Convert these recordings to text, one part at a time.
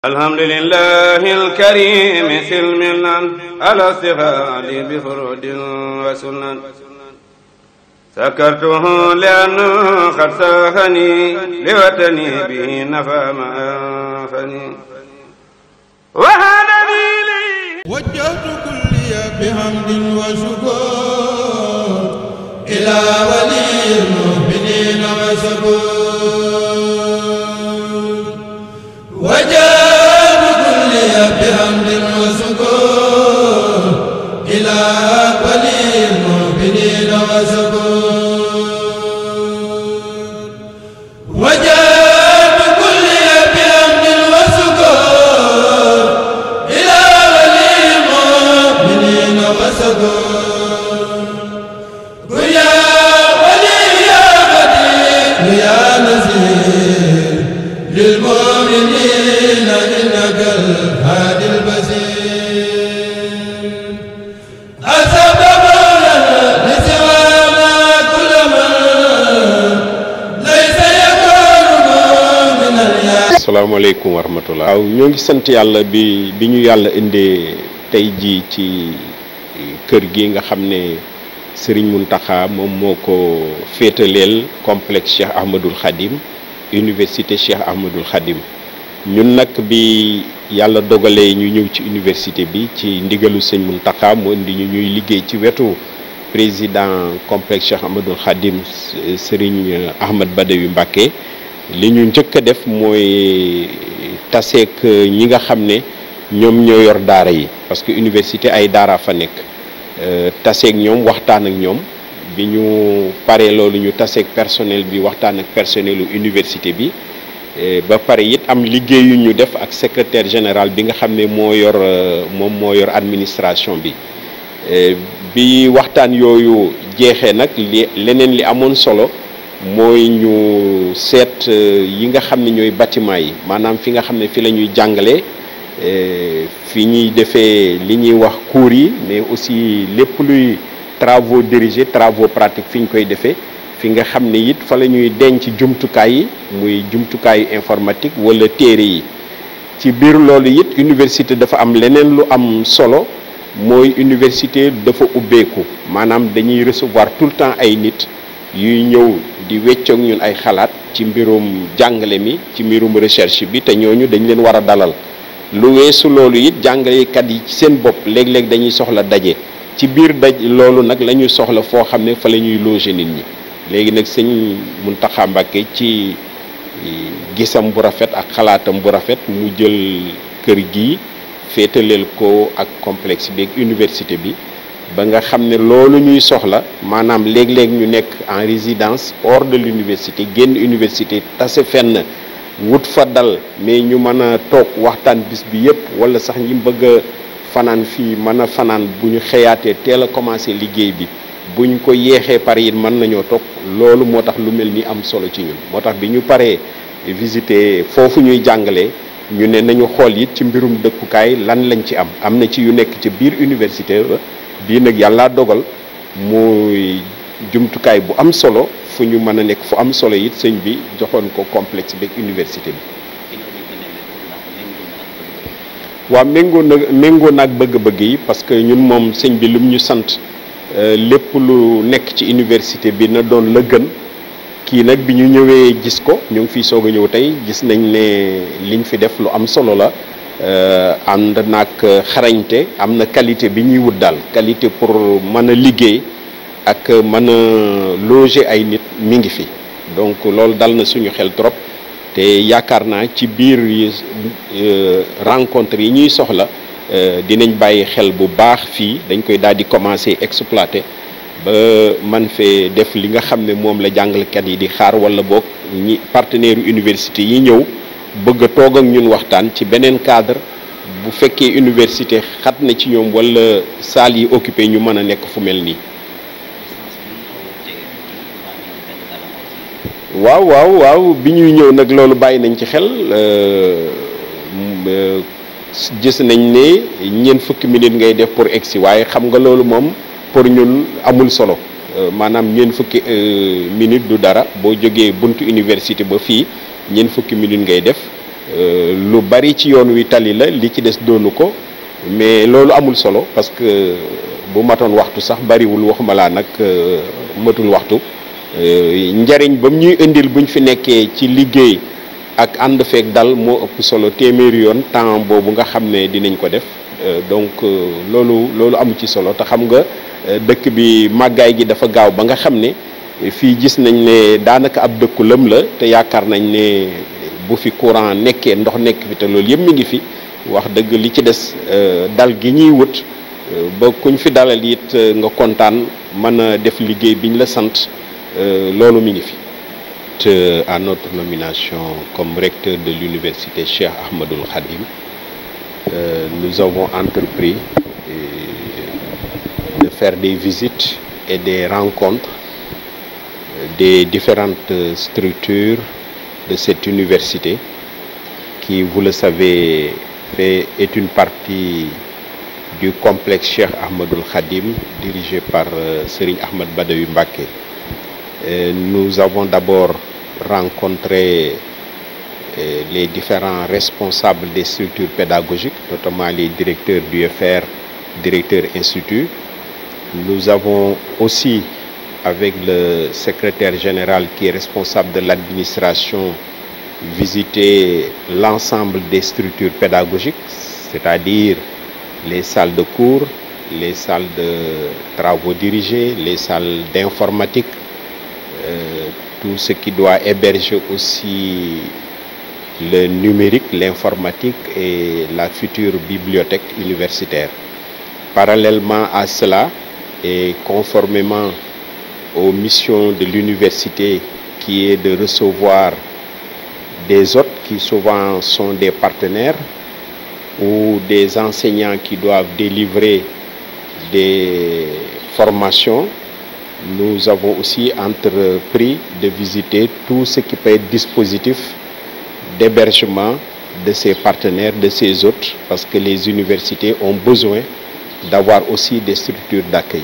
الحمد لله الكريم سلمنا على استفاد بفرود وسنن سكرته لأنه قد ساخني لوطني به نفى ما أنفني وهذا لي وجهت كلي بحمد وشكر إلى ولي المؤمنين وشكر وجهت كلي بحمد وشكر إلى ولي المؤمنين وشكر للمؤمنين إنك الهادي البصير أسبب لسوانا كل من ليس يكون من الياس. asalaamaaleykum wa rahmatulah. waaw ñoo ngi sant yàlla bi ñu yàlla indee tey jii ci kër gi nga xam ne Serigne Mountakha moom moo ko féetaleel complexe Cheikh Ahmadoul Khadim université Cheikh Ahmadoul Khadim ñun nag bi yàlla dogalee ñu ñëw ci université bi ci ndigalu sëñ Mountakha mu indi ñu ñuy liggéey ci wetu président complexe Cheikh Ahmadoul Khadim Serigne Ahmad Badawi Mbacké li ñu njëkk a def mooy taseek ñi nga xam ne ñoom ñoo yor daara yi parce que université ay daara fa nekk taseek ñoom waxtaan ak ñoom bi ñu paree loolu ñu taseeg personnel bi waxtaan ak personnelu université bi ba pare it am liggéeyu ñu def ak secrétaire général bi nga xam ne moo yor moom moo yor administration bi bi waxtaan yooyu jeexee nag leneen li amoon solo mooy ñu seet yi nga xam ne ñooy bâtiment yi maanaam fi nga xam ne fi la ñuy jàngalee fi ñuy defee li ñuy wax cours yi mais aussi lépp luy travaux dirigés travaux pratiques fi ñu koy defee fi nga xam ne it fa la ñuy denc jumtukaay yi muy jumtukaayu informatique wala téere yi ci biir loolu it université dafa am leneen lu am solo mooy université dafa ubbeeku maanaam dañuy recevoir tout le temps ay nit yuy ñëw di weccoog ñun ay xalaat ci mbirum jàngale mi ci mbirum recherche bi te ñooñu dañ leen war a dalal lu weesu loolu it jàngalekat yi ci seen bopp léeg-léeg dañuy soxla daje ci biir loolu nag la ñuy soxla foo xam ne fa la ñuy loger nit ñi léegi nag sëñ Mountakha Mbacké ci gisam bu rafet ak xalaatam bu rafet mu jël kër gi féetaleel ko ak complexe bi ak université bi ba nga xam ne loolu ñuy soxla maanaam léeg-léeg ñu nekk en résidence hors de l'université génn université tase fenn wut fa dal mais ñu mën a toog waxtaan bis bi yépp wala sax ñi bëgg a fanaan fii mën a fanaan bu ñu xëyaatee teel a commencé liggéey bi buñ ko yeexee pare it mën nañoo toog loolu moo tax lu mel ni am solo ci ñun moo tax bi ñu paree visiter foofu ñuy jàngalee ñu ne nañu xool it ci mbirum dëkkukaay lan lañ ci am na ci yu nekk ci biir université ba bii nag yàlla dogal muy jumtukaay bu am solo fu ñu mën a nekk fu am solo it sëñ bi joxoon ko complexe bi ak université bi waaw méngoo nag bëgg-bëgg yi parce que ñun moom sëñ bi lum ñu sant lépp lu nekk ci université bi na doon la gën kii nag bi ñu ñëwee gis ko ñu ngi fiy soog a ñëw tey gis nañ ne liñ fi def lu am solo la ànd nag xarañte am na qualité bi ñuy wut daal qualité pour mën a liggéey ak mën a loger ay nit mi ngi fi donc loolu dal na suñu xel trop te yaakaar naa ci biir rencontre yi ñuy soxla dinañ bàyyi xel bu baax fii dañ koy daal di commencer exploiter ba man fee def li nga xam ne moom la jàngalekat yi di xaar wala boog ñi partenaire université yi ñëw bëgg a toog ak ñun waxtaan ci beneen cadre bu fekkee université xat na ci ñoom wala salle yi occupé ñu mën a nekk fu mel nii. waaw bi ñuy ñëw nag loolu bàyyi nañ ci xel gis nañ ne ñeent fukki minutes ngay def pour egsi waaye xam nga loolu moom pour ñun amul solo maanaam ñeent fukki minutes du dara boo jógee buntu université ba fii ñeent fukki minutes ngay def lu bari ci yoon wi tali la, li ci des doonu ko, mais loolu amul solo parce que bu matoon waxtu sax bariwul, waxuma laa nag matul waxtu. Njariñ ba mu ñuy indil buñ fi nekkee ci liggéey ak ànd feek dal moo ëpp solo téeméeri yoon temps boobu nga xam ne dinañ ko def. Donc loolu amu ci solo te xam nga dëkk bi màggaay gi dafa gaaw ba nga xam ne fii gis nañ ne daanaka ab dëkku lëm la, te yaakaar nañ ne bu fi courant nekkee ndox nekk fi te loolu yëpp mi ngi fi. wax dëgg li ci des dal gi ñuy wut ba kuñ fi dalal it nga kontaan mën a def liggéey biñ la sant, loolu mi ngi fi. À notre nomination comme recteur de l'université Cheikh Ahmadoul Khadim, nous avons entrepris de faire des visites et des rencontres des différentes structures de cette université qui, vous le savez, est une partie du complexe Cheikh Ahmadoul Khadim dirigé par Serigne Ahmad Badawi Mbacké. Nous avons d'abord rencontré les différents responsables des structures pédagogiques, notamment les directeurs d'UFR, directeurs instituts. Nous avons aussi, avec le secrétaire général qui est responsable de l'administration, visité l'ensemble des structures pédagogiques, c'est-à-dire les salles de cours, les salles de travaux dirigés, les salles d'informatique, tout ce qui doit héberger aussi le numérique, l'informatique et la future bibliothèque universitaire. Parallèlement à cela, et conformément aux missions de l'université qui est de recevoir des hôtes qui souvent sont des partenaires ou des enseignants qui doivent délivrer des formations, nous avons aussi entrepris de visiter tout ce qui peut être dispositif d'hébergement de ces partenaires, de ces hôtes, parce que les universités ont besoin d'avoir aussi des structures d'accueil.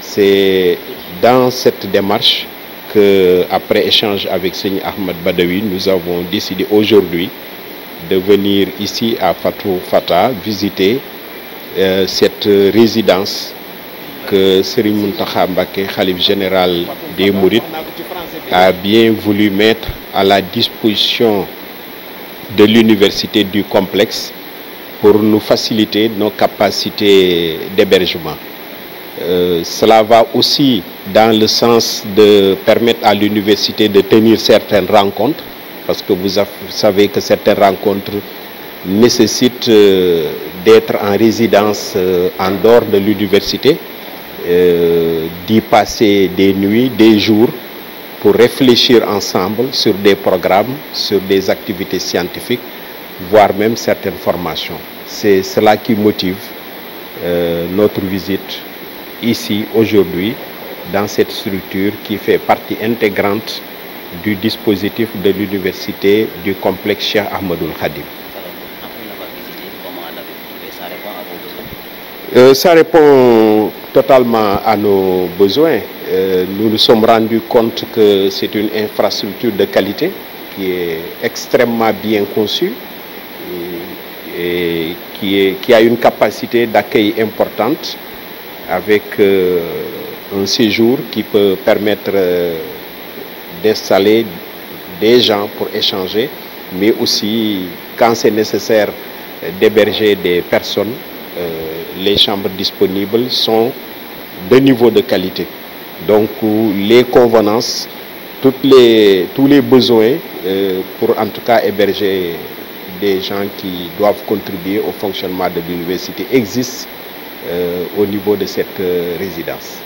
C'est dans cette démarche que, après échange avec Serigne Ahmad Badawi, nous avons décidé aujourd'hui de venir ici à Fatou Fata visiter cette résidence que Serigne Mountakha Mbacké, khalife général des Mourides, a bien voulu mettre à la disposition de l'université du complexe pour nous faciliter nos capacités d'hébergement. Cela va aussi dans le sens de permettre à l'université de tenir certaines rencontres, parce que vous savez que certaines rencontres nécessitent d'être en résidence en dehors de l'université, d'y passer des nuits, des jours, pour réfléchir ensemble sur des programmes, sur des activités scientifiques, voire même certaines formations. C'est cela qui motive notre visite ici aujourd'hui dans cette structure qui fait partie intégrante du dispositif de l'université du complexe Cheikh Ahmadoul Khadim. Ça répond totalement à nos besoins. Nous nous sommes rendus compte que c'est une infrastructure de qualité qui est extrêmement bien conçue et qui a une capacité d'accueil importante, avec un séjour qui peut permettre d'installer des gens pour échanger, mais aussi, quand c'est nécessaire, d'héberger des personnes. Les chambres disponibles sont de niveau de qualité. Donc, les convenances, tous les besoins pour en tout cas héberger des gens qui doivent contribuer au fonctionnement de l'université existent au niveau de cette résidence.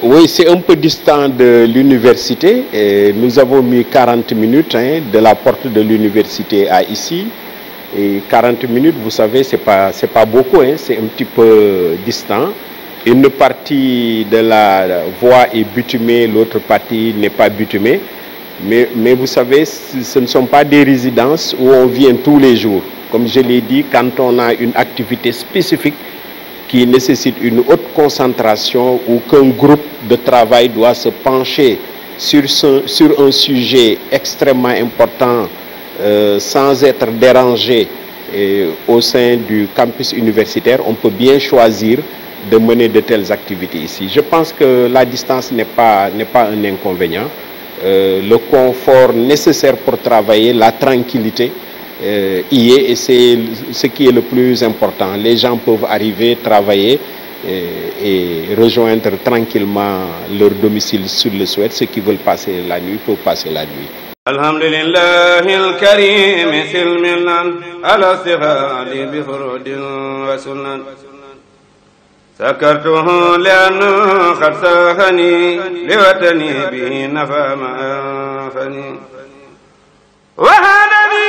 Oui, c'est un peu distant de l'université. Nous avons mis 40 minutes de la porte de l'université à ici. Et 40 minutes, vous savez, c'est pas beaucoup, c'est un petit peu distant. Une partie de la voie est bitumée, l'autre partie n'est pas bitumée. Mais vous savez, ce ne sont pas des résidences où on vient tous les jours. Comme je l'ai dit, quand on a une activité spécifique qui nécessite une haute concentration ou qu'un groupe de travail doit se pencher sur un sujet extrêmement important sans être dérangé au sein du campus universitaire, on peut bien choisir de mener de telles activités ici. Je pense que la distance n'est pas un inconvénient. Le confort nécessaire pour travailler, la tranquillité y est, et c'est ce qui est le plus important. Les gens peuvent arriver, travailler et rejoindre tranquillement leur domicile s'ils le souhaitent. Ceux qui veulent passer la nuit peuvent passer la nuit. Alhamdulillahi al-karim silmilan ala istighali bi furudin wa sunan sakartuhu li'annahu qad sahani liwatani bihi nafa ma anfani wa hadani